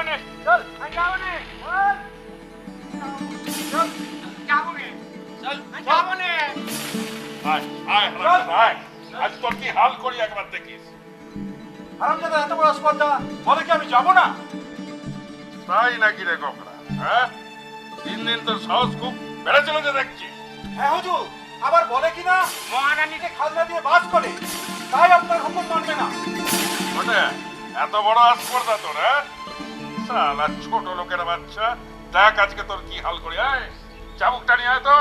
না চল আমি যাবো না চল যাবো না চল যাবো না আয় আয় হারামজাদা আয় আজ তোর কি হাল করি একবার দেখিস হারামজাদা এত বড় স্পর্ধা বলে কি আমি যাবো না? তাই নাকি রে গোখরা হ্যাঁ দিন দিন তোর সাহস খুব বেড়ে চলেছে দেখছি হ্যাঁ হুজুর, আবার বলে কি না মহারানীকে খাজনা দিয়ে বাস করে, তাই আপনার হুকুম মানবে না। ওটা এত বড় আস্পর্ধা তোর হ্যাঁ শালা ছোট লোকের বাচ্চা দেখ আজকে তোর কি হাল করি আয় চাবুকটা নিয়ে আয় তো